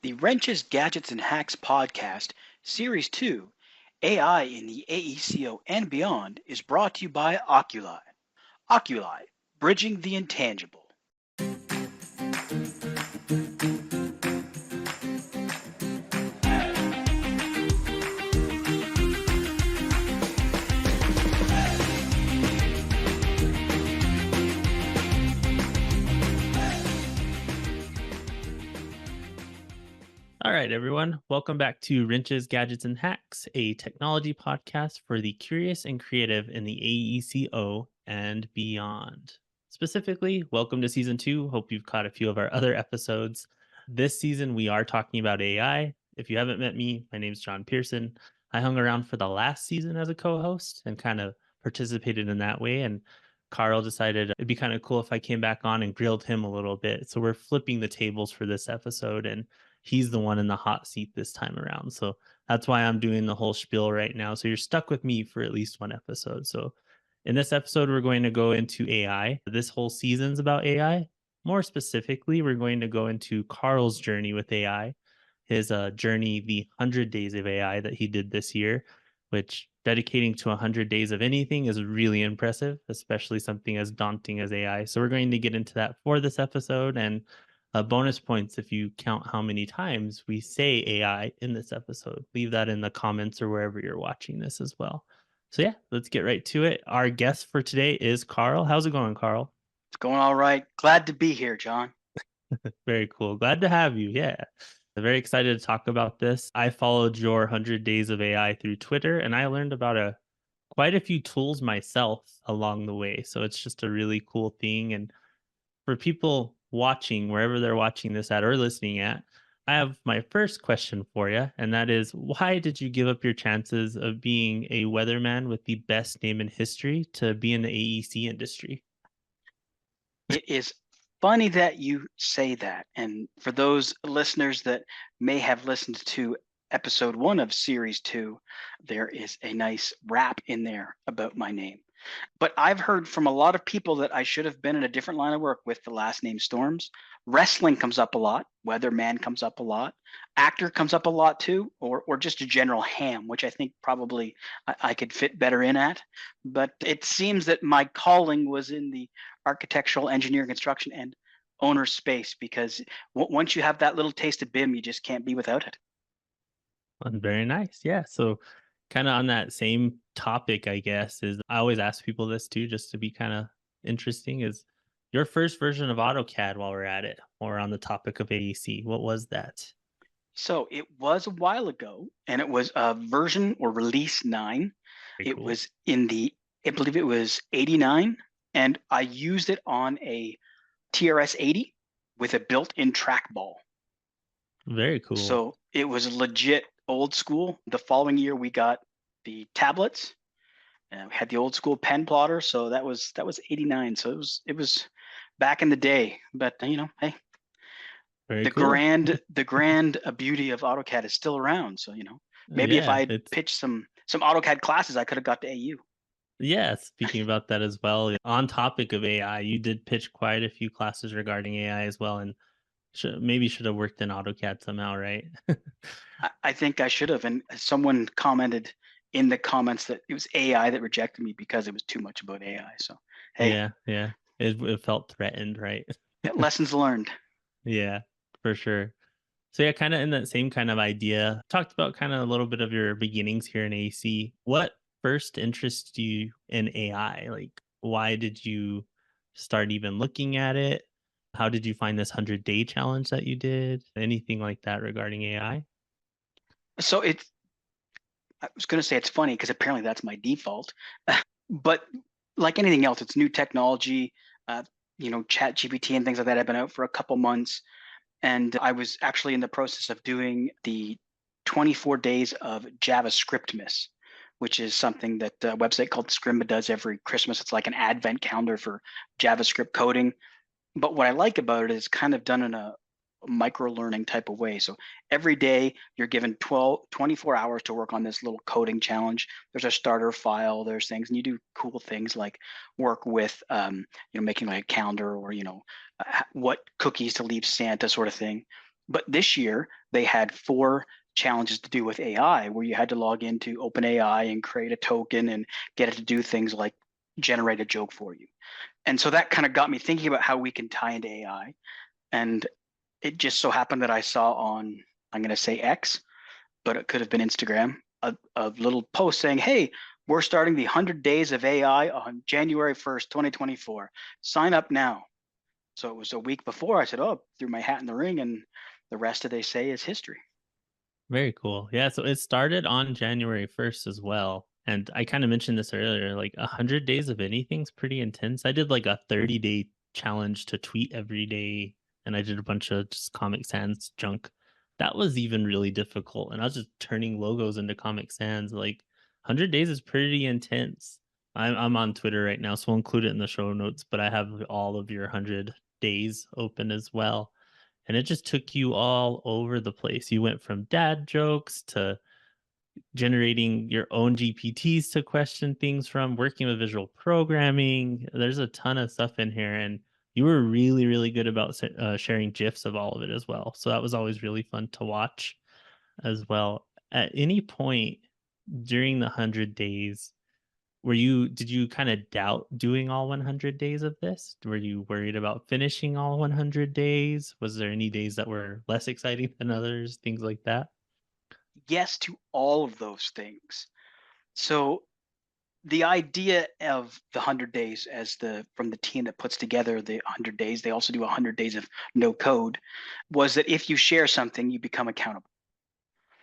The Wrenches, Gadgets, and Hacks podcast, Series 2, AI in the AECO and Beyond, is brought to you by Oculi. Oculi, bridging the intangible. All right, everyone. Welcome back to Wrenches, Gadgets, and Hacks, a technology podcast for the curious and creative in the AECO and beyond. Specifically, welcome to season 2. Hope you've caught a few of our other episodes. This season, we are talking about AI. If you haven't met me, my name's John Pearson. I hung around for the last season as a co host and kind of participated in that way. And Carl decided it'd be kind of cool if I came back on and grilled him a little bit. So we're flipping the tables for this episode. And he's the one in the hot seat this time around. So that's why I'm doing the whole spiel right now. So you're stuck with me for at least one episode. So in this episode, we're going to go into AI. This whole season's about AI. More specifically, we're going to go into Carl's journey with AI, his journey, the 100 days of AI that he did this year, which dedicating to 100 days of anything is really impressive, especially something as daunting as AI. So we're going to get into that for this episode. And bonus points if you count how many times we say AI in this episode. Leave that in the comments or wherever you're watching this as well. So, yeah, let's get right to it. Our guest for today is Carl. How's it going, Carl? It's going all right. Glad to be here, John. Very cool. Glad to have you. Yeah. I'm very excited to talk about this. I followed your 100 Days of AI through Twitter, and I learned about quite a few tools myself along the way. So it's just a really cool thing. And for people watching, wherever they're watching this at or listening at, I have my first question for you, and that is why did you give up your chances of being a weatherman with the best name in history to be in the AEC industry? It is funny that you say that. And for those listeners that may have listened to episode 1 of Series 2, there is a nice rap in there about my name. But I've heard from a lot of people that I should have been in a different line of work with the last name Storms. Wrestling comes up a lot. Weatherman comes up a lot. Actor comes up a lot too, or just a general ham, which I think probably I could fit better in at. But it seems that my calling was in the architectural, engineering, construction, and owner space because once you have that little taste of BIM, you just can't be without it. Very nice. Yeah. So, kind of on that same topic, I guess, is I always ask people this too, just to be kind of interesting is your first version of AutoCAD while we're at it, or on the topic of AEC. What was that? So it was a while ago, and it was a version or release 9. Very It cool. was in the, I believe it was 89, and I used it on a TRS 80 with a built-in trackball. Very cool. So it was legit old school. The following year, we got the tablets, and we had the old school pen plotter. So that was 89. So it was back in the day. But hey, Very the cool. grand beauty of AutoCAD is still around. So maybe if Yeah, I it's pitched some AutoCAD classes, I could have got to AU. yeah, speaking about that as well, on topic of AI, you did pitch quite a few classes regarding AI as well, and should have worked in AutoCAD somehow, right? I think I should have. And someone commented in the comments that it was AI that rejected me because it was too much about AI. So hey, Yeah, yeah. It felt threatened, right? lessons learned. Yeah, for sure. So yeah, kind of in that same kind of idea, talked about kind of a little bit of your beginnings here in AC. What first interested you in AI? Like, why did you start even looking at it? How did you find this 100-day challenge that you did? Anything like that regarding AI? So I was going to say it's funny because apparently that's my default. But like anything else, it's new technology. Uh, Chat GPT and things like that have been out for a couple months. And I was actually in the process of doing the 24 days of JavaScript miss, which is something that a website called Scrimba does every Christmas. It's like an advent calendar for JavaScript coding. But what I like about it is kind of done in a micro learning type of way. So every day you're given 24 hours to work on this little coding challenge. There's a starter file, there's things, and you do cool things like work with, making like a calendar or, what cookies to leave Santa sort of thing. But this year they had 4 challenges to do with AI, where you had to log into OpenAI and create a token and get it to do things like generate a joke for you. And so that kind of got me thinking about how we can tie into AI. And it just so happened that I saw on, I'm going to say X, but it could have been Instagram, a little post saying, "Hey, we're starting the 100 days of AI on January 1st, 2024. Sign up now." So it was a week before. I said, "Oh," threw my hat in the ring, and the rest of they say is history. Very cool. Yeah, so it started on January 1st as well. And I kind of mentioned this earlier, like 100 days of anything's pretty intense. I did like a 30-day challenge to tweet every day, and I did a bunch of just Comic Sans junk. That was even really difficult. And I was just turning logos into Comic Sans. Like 100 days is pretty intense. I'm on Twitter right now, so we'll include it in the show notes, but I have all of your 100 days open as well, and it just took you all over the place. You went from dad jokes to generating your own GPTs to question things from, working with visual programming. There's a ton of stuff in here, and you were really, really good about sharing GIFs of all of it as well. So that was always really fun to watch as well. At any point during the 100 days, did you kind of doubt doing all 100 days of this? Were you worried about finishing all 100 days? Was there any days that were less exciting than others? Things like that? Yes to all of those things. So the idea of the 100 days, as the from the team that puts together the 100 days, they also do 100 days of no code, was that if you share something, you become accountable.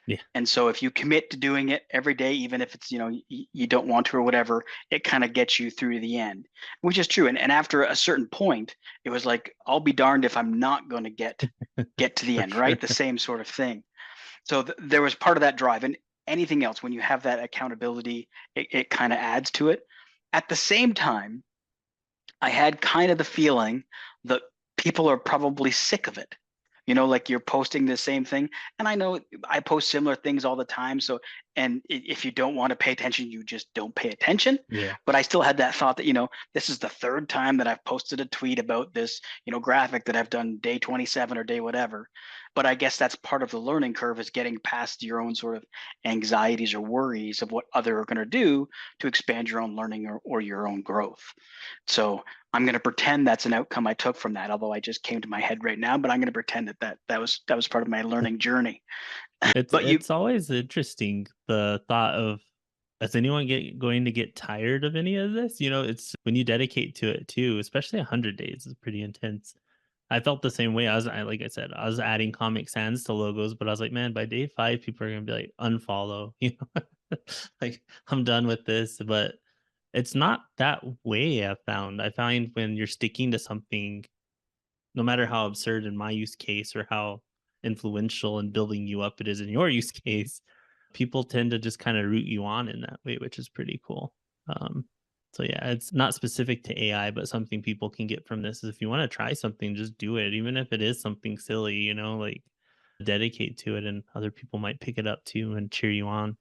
Yeah. And so if you commit to doing it every day, even if it's, you don't want to or whatever, it kind of gets you through to the end, which is true. And after a certain point, it was like, I'll be darned if I'm not going to get to the For end, right? sure. The same sort of thing. So there was part of that drive. And anything else, when you have that accountability, it kind of adds to it. At the same time, I had kind of the feeling that people are probably sick of it. Like you're posting the same thing. And I know I post similar things all the time. So, and if you don't want to pay attention, you just don't pay attention. Yeah. But I still had that thought that, this is the third time that I've posted a tweet about this, graphic that I've done day 27 or day whatever. But I guess that's part of the learning curve, is getting past your own sort of anxieties or worries of what other are going to do to expand your own learning or your own growth. So I'm going to pretend that's an outcome I took from that, although I just came to my head right now. But I'm going to pretend that was part of my learning journey. It's But you it's always interesting, the thought of, is anyone going to get tired of any of this? It's when you dedicate to it too, especially 100 days is pretty intense. I felt the same way. Like I said, I was adding Comic Sans to logos, but I was like, man, by day 5, people are gonna be like, unfollow, like I'm done with this. But it's not that way. I find when you're sticking to something, no matter how absurd in my use case or how influential and building you up it is in your use case, people tend to just kind of root you on in that way, which is pretty cool. Um, so yeah, it's not specific to AI, but something people can get from this is, if you want to try something, just do it, even if it is something silly, like dedicate to it, and other people might pick it up too and cheer you on.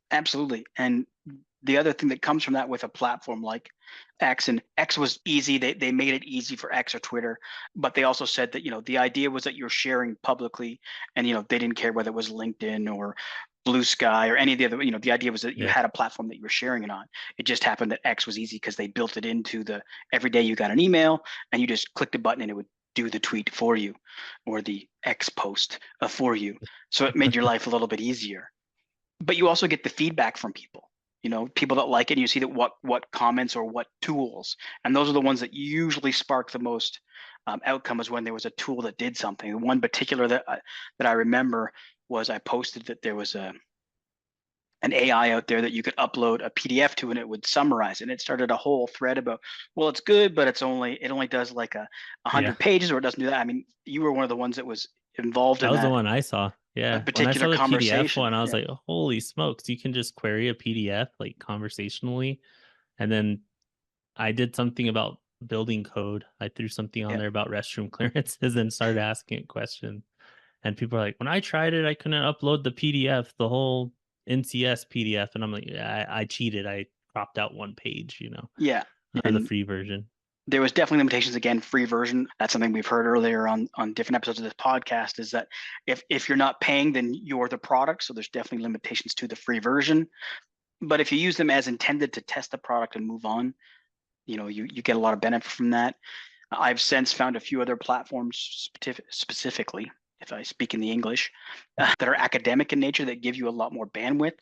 Absolutely. And the other thing that comes from that with a platform like X, and X was easy. They made it easy for X or Twitter, but they also said that, the idea was that you're sharing publicly, and, they didn't care whether it was LinkedIn or Blue Sky or any of the other, the idea was that you Yeah. had a platform that you were sharing it on. It just happened that X was easy because they built it into the every day you got an email and you just clicked a button and it would do the tweet for you, or the X post for you. So it made your life a little bit easier. But you also get the feedback from people, people that like it, and you see that what comments or what tools, and those are the ones that usually spark the most outcome, is when there was a tool that did something. One particular that I remember was, I posted that there was an AI out there that you could upload a PDF to and it would summarize it. And it started a whole thread about, well, it's good, but it only does like a Yeah. hundred pages, or it doesn't do that. I mean, you were one of the ones that was involved That in was the that one I saw. Yeah. When I particular saw the PDF conversation. one, I was Yeah. like, holy smokes, you can just query a PDF like conversationally. And then I did something about building code. I threw something on Yeah. there about restroom clearances and started asking it questions. And people are like, when I tried it, I couldn't upload the PDF, the whole NCS PDF. And I'm like, yeah, I cheated. I cropped out one page, Yeah. for the And free version. There was definitely limitations. Again, free version. That's something we've heard earlier on different episodes of this podcast. Is that if you're not paying, then you're the product. So there's definitely limitations to the free version. But if you use them as intended to test the product and move on, you get a lot of benefit from that. I've since found a few other platforms specifically, if I speak in the English, that are academic in nature that give you a lot more bandwidth.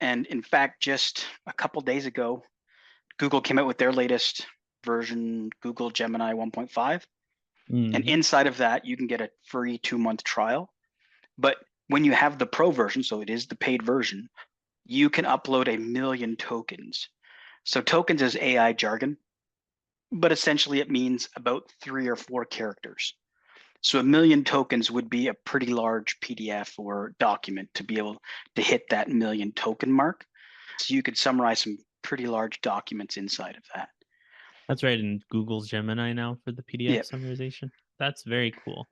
And in fact, just a couple days ago, Google came out with their latest version, Google Gemini 1.5. And Hmm. inside of that, you can get a free 2-month trial. But when you have the pro version, so it is the paid version, you can upload 1 million tokens. So tokens is AI jargon, but essentially it means about 3 or 4 characters. So 1 million tokens would be a pretty large PDF or document to be able to hit that 1 million token mark. So you could summarize some pretty large documents inside of that. That's right in Google's Gemini now for the PDF Yeah. summarization. That's very cool.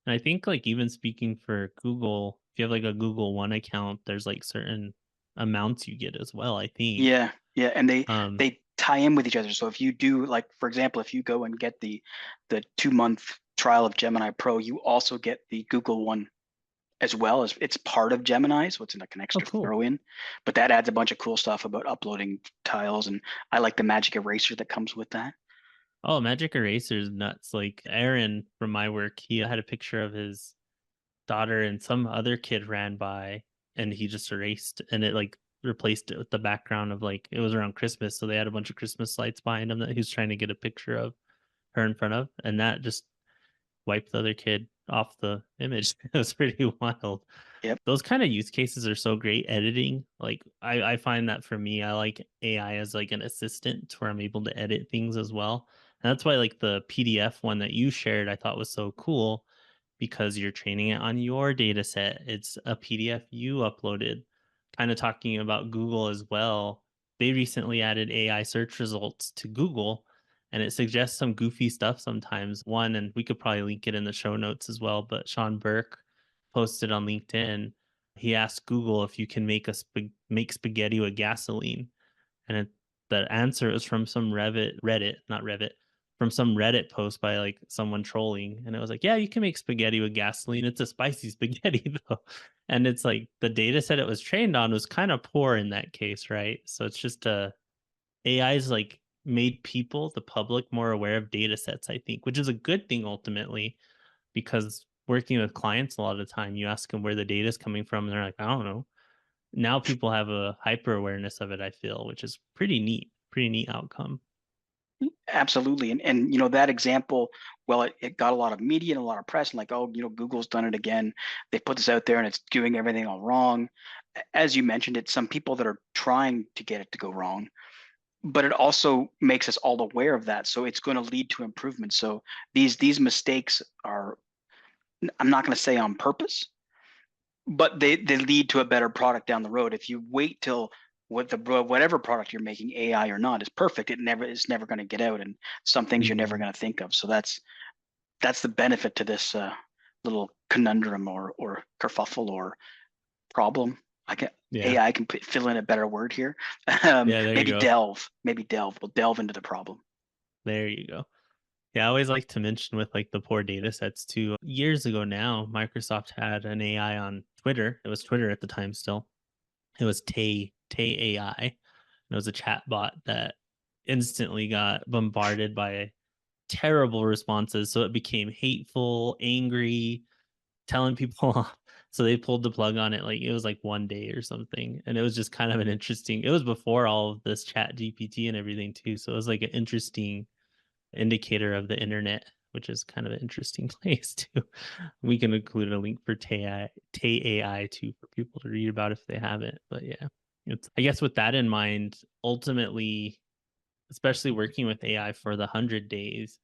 And I think like even speaking for Google, if you have like a Google One account, there's like certain amounts you get as well, I think. Yeah. Yeah. And they Um, they tie in with each other. So if you do, like, for example, if you go and get the 2-month trial of Gemini Pro, you also get the Google one as well. As it's part of Gemini, so it's like an oh extra cool. throw in. But that adds a bunch of cool stuff about uploading tiles, and I like the magic eraser that comes with that. Oh, Magic Eraser is nuts. Like Aaron from my work, he had a picture of his daughter and some other kid ran by and he just erased and it like replaced it with the background of like it was around Christmas. So they had a bunch of Christmas lights behind him that he was trying to get a picture of her in front of. And that just wiped the other kid off the image. It was pretty wild. Yep. Those kind of use cases are so great editing. Like I find that for me, I like AI as like an assistant where I'm able to edit things as well. And that's why like the PDF one that you shared, I thought was so cool because you're training it on your data set. It's a PDF you uploaded. Kind of talking about Google as well. They recently added AI search results to Google and it suggests some goofy stuff sometimes. One, and we could probably link it in the show notes as well, but Sean Burke posted on LinkedIn. He asked Google if you can make spaghetti with gasoline, and the answer is from some Reddit, not Revit, from some Reddit post by like someone trolling, and it was like, yeah, you can make spaghetti with gasoline. It's a spicy spaghetti though, and it's like the data set it was trained on was kind of poor in that case, right? So it's just AI's like made people, the public, more aware of data sets, I think, which is a good thing ultimately, because working with clients a lot of the time, you ask them where the data is coming from, and they're like, I don't know. Now people have a hyper awareness of it, I feel, which is pretty neat outcome. Absolutely. And that example, well, it got a lot of media and a lot of press, and like, oh, Google's done it again. They put this out there and it's doing everything all wrong. As you mentioned, it's some people that are trying to get it to go wrong, but it also makes us all aware of that. So it's going to lead to improvement. So these mistakes are, I'm not going to say on purpose, but they lead to a better product down the road. If you wait till whatever product you're making, AI or not, is perfect, it's never going to get out, and some things you're never Mhm. going to think of. So that's the benefit to this little conundrum or kerfuffle or problem. I can Yeah. AI can fill in a better word here. Yeah, there you Maybe go. delve. Maybe delve. We'll delve into the problem. There you go. Yeah, I always like to mention with like the poor data sets too. Years ago now, Microsoft had an AI on Twitter. It was Twitter at the time still. It was Tay AI. And it was a chat bot that instantly got bombarded by terrible responses. So it became hateful, angry, telling people off. So they pulled the plug on it. Like it was like one day or something. And it was just kind of an interesting, it was before all of this chat GPT and everything too. So it was like an interesting indicator of the internet, which is kind of an interesting place too. We can include a link for Tay AI too for people to read about if they haven't. But yeah, I guess with that in mind, ultimately, especially working with AI for the 100 days,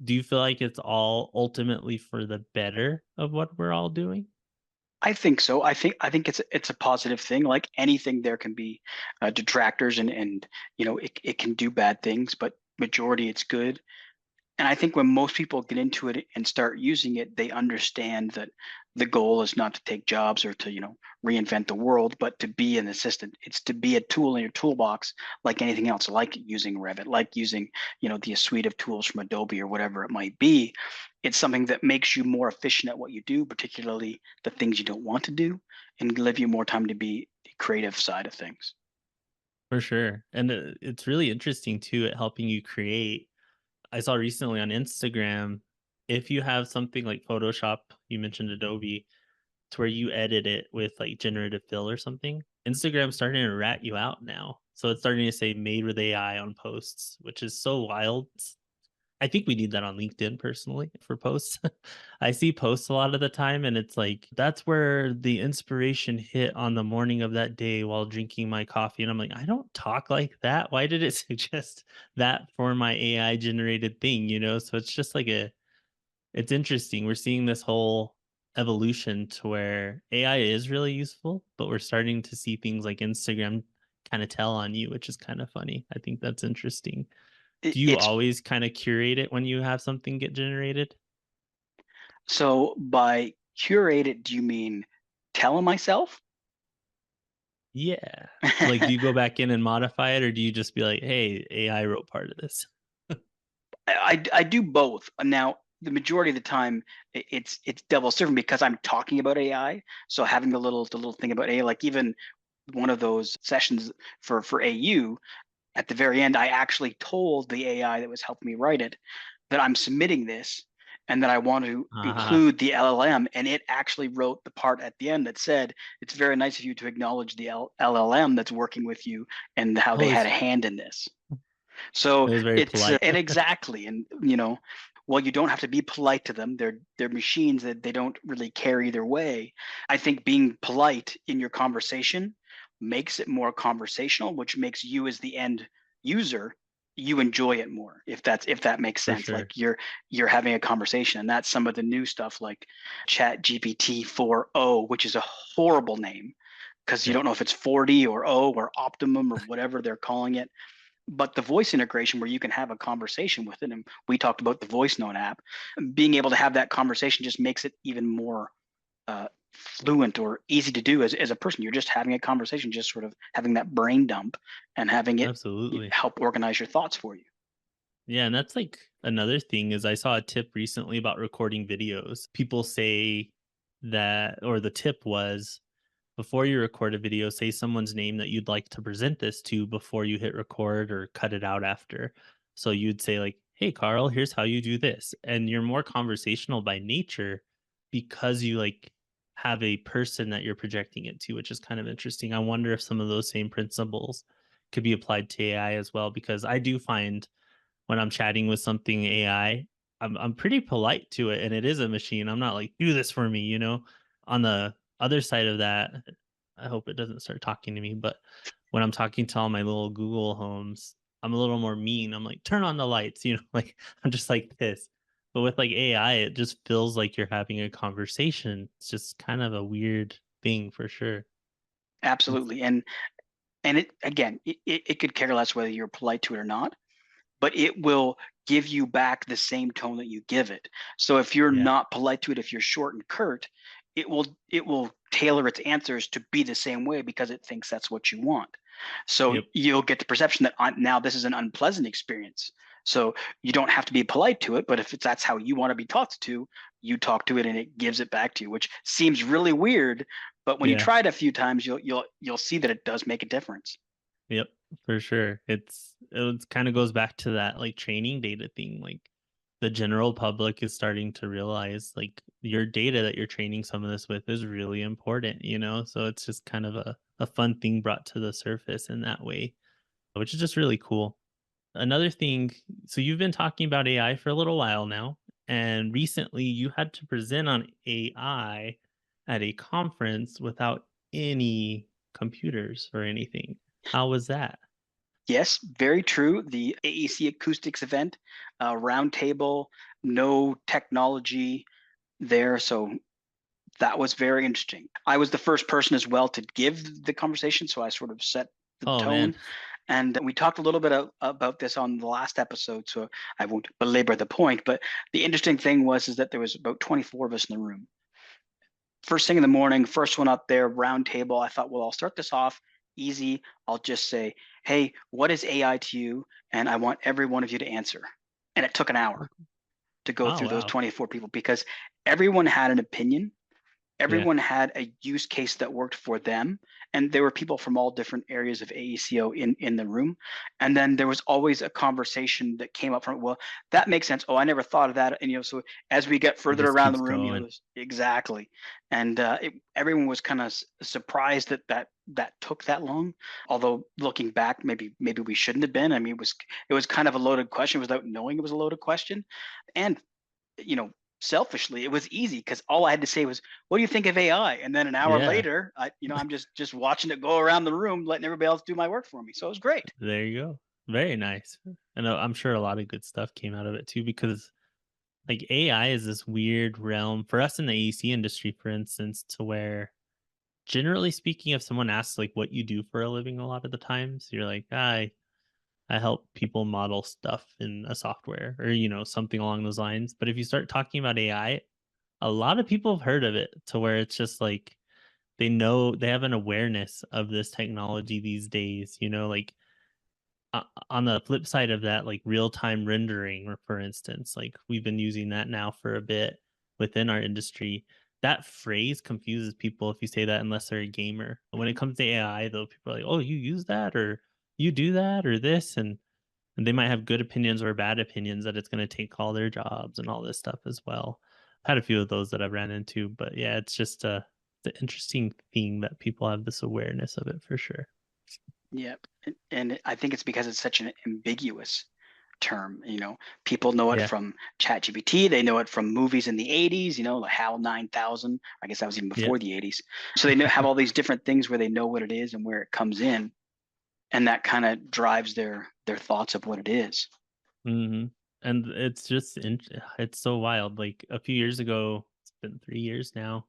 do you feel like it's all ultimately for the better of what we're all doing? I think so. I think it's a positive thing. Like anything, there can be detractors, and it can do bad things, but majority it's good. And I think when most people get into it and start using it, they understand that the goal is not to take jobs or to, reinvent the world, but to be an assistant. It's to be a tool in your toolbox, like anything else, like using Revit, like using, the suite of tools from Adobe or whatever it might be. It's something that makes you more efficient at what you do, particularly the things you don't want to do, and give you more time to be the creative side of things. For sure. And it's really interesting too at helping you create. I saw recently on Instagram, if you have something like Photoshop, you mentioned Adobe, to where you edit it with like generative fill or something, Instagram's starting to rat you out now. So it's starting to say made with AI on posts, which is so wild. I think we need that on LinkedIn personally for posts. I see posts a lot of the time, and it's like, that's where the inspiration hit on the morning of that day while drinking my coffee. And I'm like, I don't talk like that. Why did it suggest that for my AI generated thing? So it's just like it's interesting. We're seeing this whole evolution to where AI is really useful, but we're starting to see things like Instagram kind of tell on you, which is kind of funny. I think that's interesting. Do you It's always kinda curate it when you have something get generated? so by curate it, do you mean tell myself? Yeah. So, like, do you go back in and modify it, or do you just be like, "Hey, AI wrote part of this?" I do both. Now, the majority of the time, it's double serving because I'm talking about AI. So having the little thing about AI, like even one of those sessions for AU, at the very end, I actually told the AI that was helping me write it that I'm submitting this and that I want to Ah, include the LLM, and it actually wrote the part at the end that said, "It's very nice of you to acknowledge the LLM that's working with you and how they oh, had a it's hand in this." So it was very it's polite. and exactly, and well, you don't have to be polite to them. They're machines that they don't really care either way. I think being polite in your conversation makes it more conversational, which makes you as the end user you enjoy it more if that makes For sense. sure. Like you're having a conversation, and that's some of the new stuff like Chat GPT 4.0, which is a horrible name because you Yeah, don't know if it's 40 or O or optimum or whatever they're calling it, but the voice integration where you can have a conversation with it, and we talked about the voice note app, being able to have that conversation just makes it even more fluent or easy to do as a person. You're just having a conversation, just sort of having that brain dump and having it absolutely. help organize your thoughts for you. Yeah, and that's, like, another thing is I saw a tip recently about recording videos. People say that, or the tip was, before you record a video, say someone's name that you'd like to present this to before you hit record or cut it out after. So you'd say like, "Hey Carl, here's how you do this." And you're more conversational by nature because you like have a person that you're projecting it to, which is kind of interesting. I wonder if some of those same principles could be applied to AI as well, because I do find when I'm chatting with something AI, I'm pretty polite to it, and it is a machine. I'm not like, "Do this for me." On the other side of that, I hope it doesn't start talking to me, but when I'm talking to all my little Google Homes, I'm a little more mean. I'm like, "Turn on the lights," like, I'm just like this. But with, like, AI, it just feels like you're having a conversation. It's just kind of a weird thing for sure. It's Absolutely, and it again, it could care less whether you're polite to it or not, but it will give you back the same tone that you give it. So if you're yeah. not polite to it, if you're short and curt, it will tailor its answers to be the same way because it thinks that's what you want. So Yep. you'll get the perception that now this is an unpleasant experience. So you don't have to be polite to it, but if that's how you want to be talked to, you talk to it and it gives it back to you, which seems really weird. But when you Yeah. try it a few times, you'll see that it does make a difference. Yep, for sure. It kind of goes back to that like training data thing. Like the general public is starting to realize like your data that you're training some of this with is really important. So it's just kind of a fun thing brought to the surface in that way, which is just really cool. Another thing, so you've been talking about AI for a little while now, and recently you had to present on AI at a conference without any computers or anything. How was that? Yes, very true. The AEC acoustics event, roundtable, no technology there. So that was very interesting. I was the first person as well to give the conversation. So I sort of set the Oh, man. tone. And we talked a little bit about this on the last episode, so I won't belabor the point. But the interesting thing is that there was about 24 of us in the room. First thing in the morning, first one up there, round table. I thought, well, I'll start this off easy. I'll just say, hey, what is AI to you? And I want every one of you to answer. And it took an hour Okay. to go Oh, through those wow. 24 people because everyone had an opinion. Yeah. Everyone had a use case that worked for them, and there were people from all different areas of AECO in the room. And then there was always a conversation that came up from, well, that makes sense. Oh, I never thought of that. And so as we get It further just around the keeps room, going. exactly. And everyone was kind of surprised that took that long. Although looking back, maybe we shouldn't have been. I mean, it was kind of a loaded question without knowing it was a loaded question. And you know, selfishly, it was easy because all I had to say was, "What do you think of AI?" And then an hour Yeah. later, I'm just watching it go around the room, letting everybody else do my work for me. So it was great. There you go. Very nice. And I'm sure a lot of good stuff came out of it too, because like AI is this weird realm for us in the AEC industry, for instance, to where generally speaking, if someone asks like what you do for a living, a lot of the times you're like, I help people model stuff in a software or, something along those lines. But if you start talking about AI, a lot of people have heard of it to where it's just like they have an awareness of this technology these days, like on the flip side of that, like real time rendering, or for instance, like we've been using that now for a bit within our industry. That phrase confuses people if you say that unless they're a gamer. When it comes to AI, though, people are like, "Oh, you use that, or you do that, or this," and they might have good opinions or bad opinions that it's going to take all their jobs and all this stuff as well. I've had a few of those that I've ran into, but yeah, it's just the interesting thing that people have this awareness of it for sure. Yeah, and I think it's because it's such an ambiguous term. People know it Yeah, from Chat GPT. They know it from movies in the '80s. Like HAL 9000. I guess that was even yeah. before the '80s. So they have all these different things where they know what it is and where it comes in, and that kind of drives their thoughts of what it is. Mhm. And it's so wild. Like a few years ago, it's been 3 years now,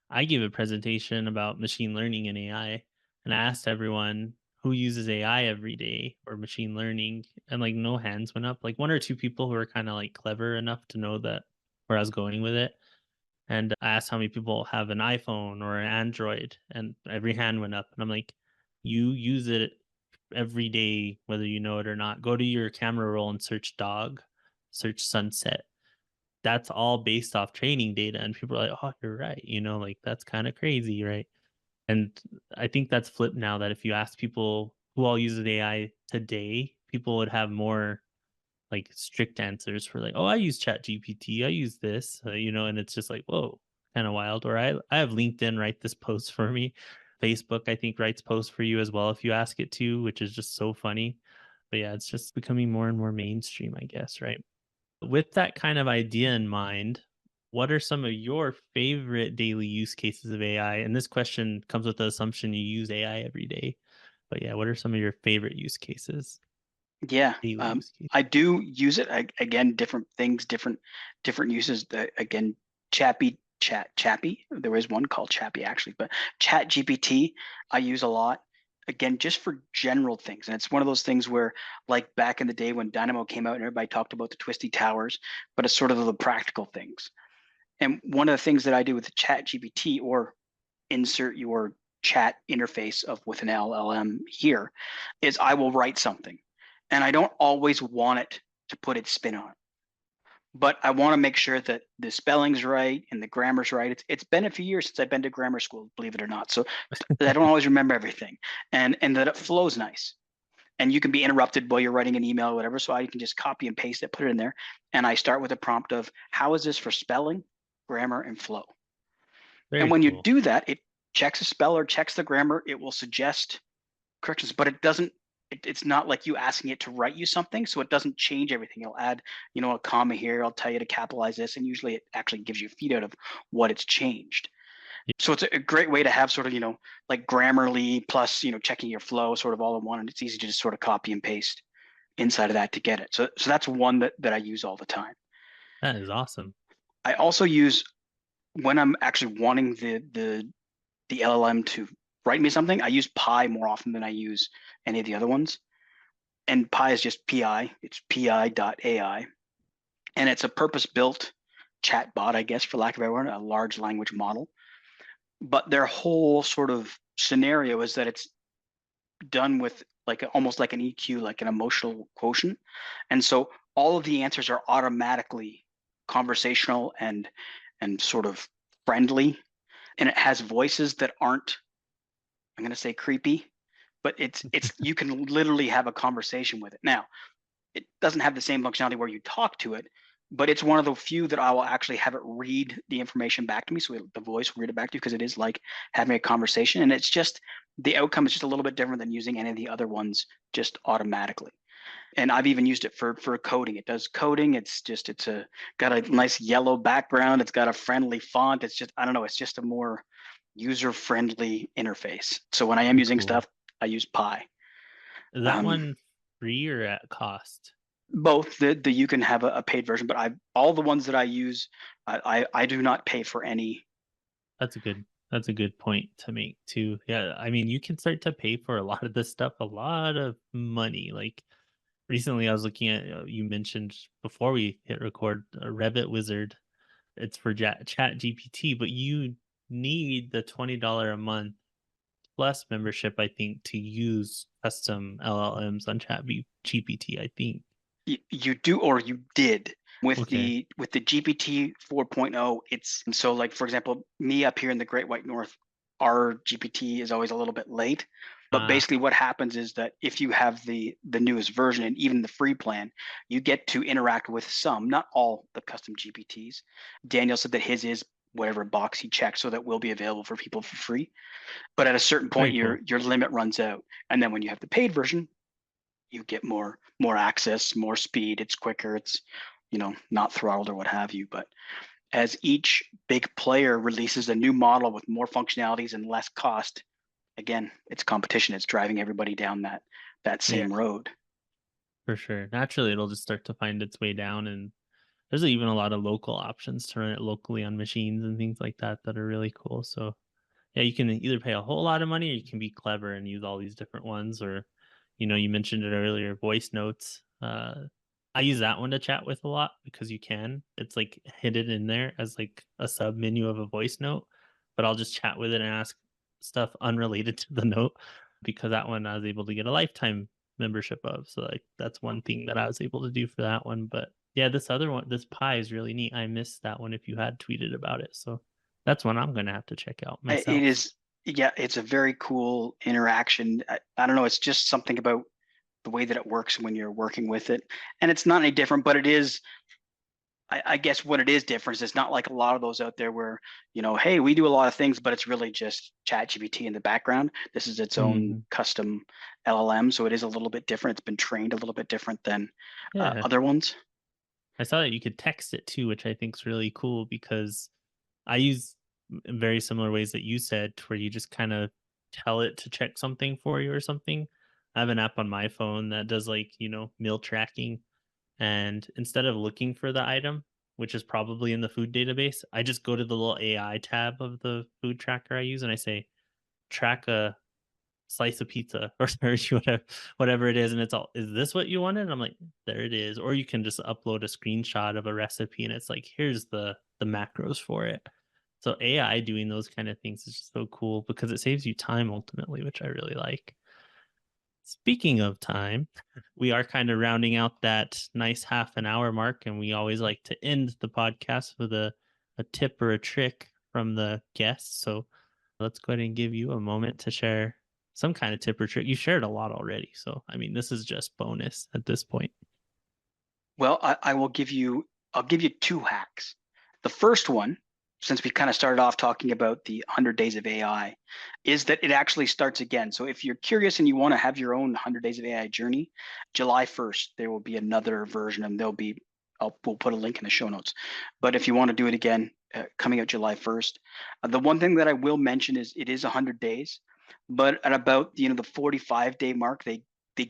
I gave a presentation about machine learning and AI, and I asked everyone who uses AI every day or machine learning, and like no hands went up. Like one or two people who were kind of like clever enough to know that where I was going with it. And I asked how many people have an iPhone or an Android, and every hand went up. And I'm like, you use it every day, whether you know it or not. Go to your camera roll and search dog, search sunset. That's all based off training data. And people are like, oh, you're right. Like that's kind of crazy, right? And I think that's flipped now, that if you ask people who all uses AI today, people would have more like strict answers for like, oh, I use Chat GPT, I use this, and it's just like, whoa, kind of wild. Or I have LinkedIn write this post for me. Facebook, I think, writes posts for you as well if you ask it to, which is just so funny. But yeah, it's just becoming more and more mainstream, I guess, right? With that kind of idea in mind, what are some of your favorite daily use cases of AI? And this question comes with the assumption you use AI every day. But yeah, what are some of your favorite use cases, Yeah, daily use cases? I do use it. Again, different things, different uses. Again, Chappy. There is one called Chappy actually, but Chat GPT I use a lot. Again, just for general things, and it's one of those things where, like back in the day when Dynamo came out and everybody talked about the twisty towers, but it's sort of the practical things. And one of the things that I do with Chat GPT, or insert your chat interface of with an LLM here, is I will write something, and I don't always want it to put its spin on it, but I want to make sure that the spelling's right and the grammar's right. It's been a few years since I've been to grammar school, believe it or not, so I don't always remember everything, and that it flows nice. And you can be interrupted while you're writing an email or whatever, so I can just copy and paste it, put it in there, and I start with a prompt of how is this for spelling, grammar, and flow. And Very when you cool. do that, it checks the speller, checks the grammar, it will suggest corrections, but it doesn't. It's not like you asking it to write you something, so it doesn't change everything. It'll add, a comma here. I'll tell you to capitalize this, and usually it actually gives you a feed out of what it's changed. So it's a great way to have sort of, like Grammarly plus, checking your flow sort of all in one, and it's easy to just sort of copy and paste inside of that to get it. So that's one that I use all the time. That is awesome. I also use when I'm actually wanting the LLM to write me something. I use Pi more often than I use any of the other ones. and Pi is just PI. It's pi.ai, and it's a purpose-built chat bot, I guess, for lack of a better word, a large language model. But their whole sort of scenario is that it's done with like almost like an EQ, like an emotional quotient, and so all of the answers are automatically conversational and sort of friendly, and it has voices that aren't, I'm going to say, creepy, but it's you can literally have a conversation with it. Now, it doesn't have the same functionality where you talk to it, but it's one of the few that I will actually have it read the information back to me. So the voice will read it back to you because it is like having a conversation. And it's just the outcome is just a little bit different than using any of the other ones just automatically. And I've even used it for coding. It does coding. It's a got a nice yellow background. It's got a friendly font. It's just, I don't know, it's just a more user friendly interface. So when I am using Cool. stuff, I use Pi. Is that Um, one free or at cost? Both. The you can have a paid version, but I all the ones that I use, I do not pay for any. That's a good point to make too. Yeah, I mean, you can start to pay for a lot of this stuff, a lot of money. Like recently, I was looking at you mentioned before we hit record a Revit Wizard. It's for Chat GPT, but you need the $20 a month plus membership, I think, to use custom LLMs on Chat GPT. I think. You do, or you did with Okay. the GPT 4.0. It's, and so like for example, me up here in the Great White North, our GPT is always a little bit late. But Uh, basically, what happens is that if you have the newest version and even the free plan, you get to interact with some, not all, the custom GPTs. Daniel said that his is whatever box he checked, so that will be available for people for free. But at a certain Very point, cool. your limit runs out, and then when you have the paid version, you get more access, more speed. It's quicker. It's, not throttled or what have you. But as each big player releases a new model with more functionalities and less cost, again, it's competition. It's driving everybody down that Yeah, same road. for sure. Naturally, it'll just start to find its way down, and there's even a lot of local options to run it locally on machines and things like that that are really cool. So yeah, you can either pay a whole lot of money or you can be clever and use all these different ones. Or, you mentioned it earlier, voice notes. I use that one to chat with a lot because you can. It's like hidden in there as like a sub menu of a voice note, but I'll just chat with it and ask stuff unrelated to the note because that one I was able to get a lifetime membership of. So like that's one thing that I was able to do for that one. But yeah, this other one, this pie is really neat. I missed that one if you had tweeted about it. So that's one I'm gonna have to check out It myself. is, yeah, it's a very cool interaction. I don't know. It's just something about the way that it works when you're working with it. And it's not any different, but it is, I guess what it is different is it's not like a lot of those out there where, hey, we do a lot of things, but it's really just Chat GPT in the background. This is its own Mhm. custom LLM, so it is a little bit different. It's been trained a little bit different than Yeah. other ones. I saw that you could text it too, which I think is really cool because I use very similar ways that you said, to where you just kind of tell it to check something for you or something. I have an app on my phone that does like, meal tracking. And instead of looking for the item, which is probably in the food database, I just go to the little AI tab of the food tracker I use and I say, track a slice of pizza or whatever it is, and it's all, is this what you wanted? And I'm like, there it is. Or you can just upload a screenshot of a recipe and it's like, here's the macros for it. So AI doing those kind of things is just so cool because it saves you time ultimately, which I really like. Speaking of time, we are kind of rounding out that nice half an hour mark, and we always like to end the podcast with a tip or a trick from the guests. So let's go ahead and give you a moment to share some kind of tip or trick. You shared a lot already. So, I mean, this is just bonus at this point. Well, I'll give you two hacks. The first one, since we kind of started off talking about the 100 days of AI, is that it actually starts again. So if you're curious and you want to have your own 100 days of AI journey, July 1st, there will be another version, and we'll put a link in the show notes. But if you want to do it again, coming out July 1st, the one thing that I will mention is it is 100 days, but at about, the 45-day mark, they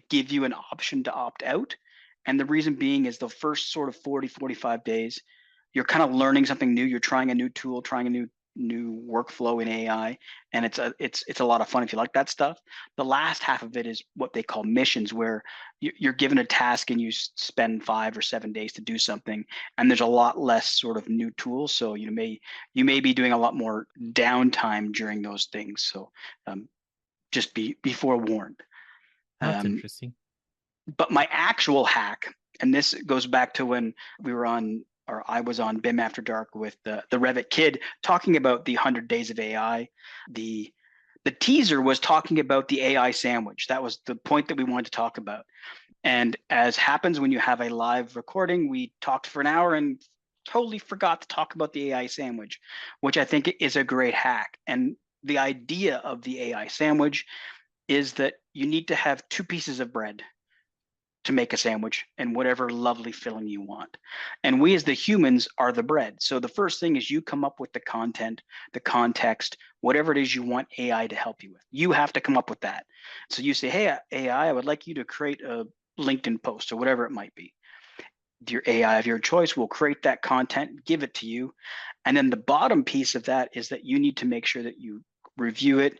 give you an option to opt out. And the reason being is the first sort of 40, 45 days, you're kind of learning something new. You're trying a new tool, trying a new new workflow in AI, and it's a lot of fun if you like that stuff. The last half of it is what they call missions, where you're given a task and you spend 5 or 7 days to do something, and there's a lot less sort of new tools. So you may be doing a lot more downtime during those things. So um, just be forewarned. That's Um, interesting. but my actual hack, and this goes back to when we were on, or I was on BIM After Dark with the Revit Kid talking about the 100 days of AI. The the teaser was talking about the AI sandwich. That was the point that we wanted to talk about. And as happens when you have a live recording, we talked for an hour and totally forgot to talk about the AI sandwich, which I think is a great hack. And the idea of the AI sandwich is that you need to have two pieces of bread to make a sandwich and whatever lovely filling you want. And we as the humans are the bread. So the first thing is you come up with the content, the context, whatever it is you want AI to help you with. You have to come up with that. So you say, hey, AI, I would like you to create a LinkedIn post or whatever it might be. Your AI of your choice will create that content, give it to you. And then the bottom piece of that is that you need to make sure that you review it,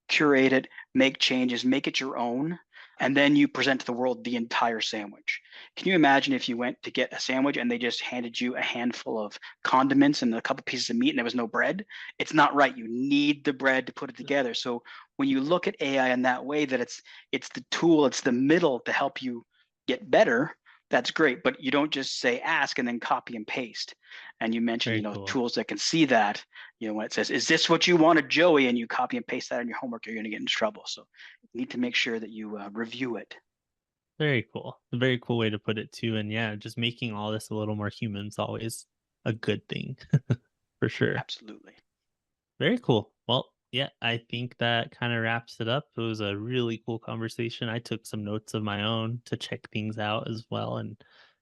curate it, make changes, make it your own, and then you present to the world the entire sandwich. Can you imagine if you went to get a sandwich and they just handed you a handful of condiments and a couple pieces of meat and there was no bread? It's not right. You need the bread to put it together. So when you look at AI in that way, that it's the tool, it's the middle to help you get better, that's great. But you don't just say ask and then copy and paste. And you mentioned, Very cool. tools that can see that, when it says, is this what you wanted, Joey? And you copy and paste that in your homework, you're going to get in trouble. So you need to make sure that you review it. Very cool. A very cool way to put it too. And yeah, just making all this a little more human is always a good thing for sure. Absolutely. Very cool. Well, yeah, I think that kind of wraps it up. It was a really cool conversation. I took some notes of my own to check things out as well. And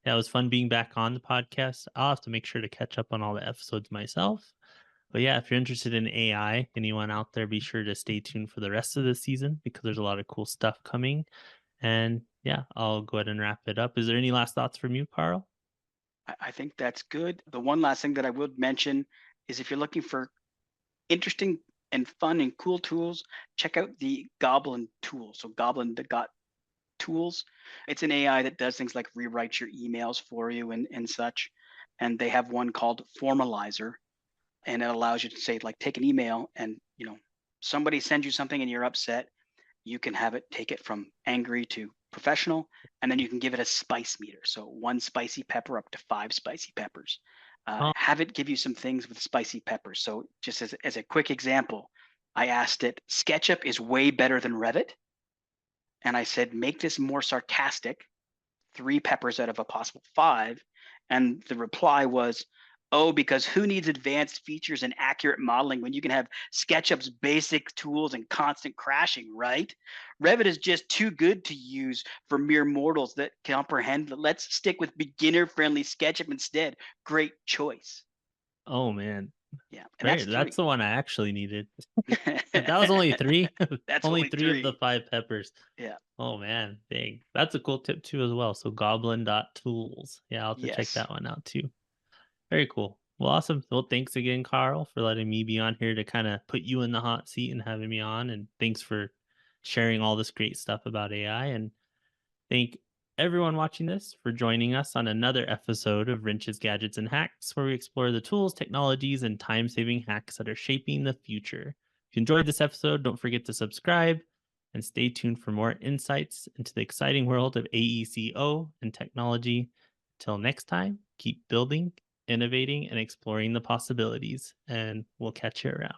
yeah, it was fun being back on the podcast. I'll have to make sure to catch up on all the episodes myself. But yeah, if you're interested in AI, anyone out there, be sure to stay tuned for the rest of the season because there's a lot of cool stuff coming. And yeah, I'll go ahead and wrap it up. Is there any last thoughts from you, Carl? I think that's good. The one last thing that I would mention is if you're looking for interesting and fun and cool tools, check out the Goblin Tools. So Goblin the got tools. It's an AI that does things like rewrite your emails for you and such. And they have one called Formalizer, and it allows you to say, like, take an email and somebody sends you something and you're upset, you can have it take it from angry to professional, and then you can give it a spice meter. So one spicy pepper up to five spicy peppers. Oh, Have it give you some things with spicy peppers. So just as a quick example, I asked it, SketchUp is way better than Revit. And I said, make this more sarcastic, three peppers out of a possible five. And the reply was, oh, because who needs advanced features and accurate modeling when you can have SketchUp's basic tools and constant crashing, right? Revit is just too good to use for mere mortals that comprehend. Let's stick with beginner friendly SketchUp instead. Great choice. oh man. Yeah. And that's Right. That's three. the one I actually needed. That was only three. That's Only only three of the three. five peppers. Yeah. Oh man, dang. That's a cool tip too as well. So Goblin Tools. Yeah, I'll have to check Yes. that one out too. Very cool. Well, awesome. Well, thanks again, Carl, for letting me be on here to kind of put you in the hot seat and having me on. And thanks for sharing all this great stuff about AI. And thank everyone watching this for joining us on another episode of Wrenches, Gadgets, and Hacks, where we explore the tools, technologies, and time saving hacks that are shaping the future. If you enjoyed this episode, don't forget to subscribe and stay tuned for more insights into the exciting world of AECO and technology. Till next time, keep building, innovating, and exploring the possibilities, and we'll catch you around.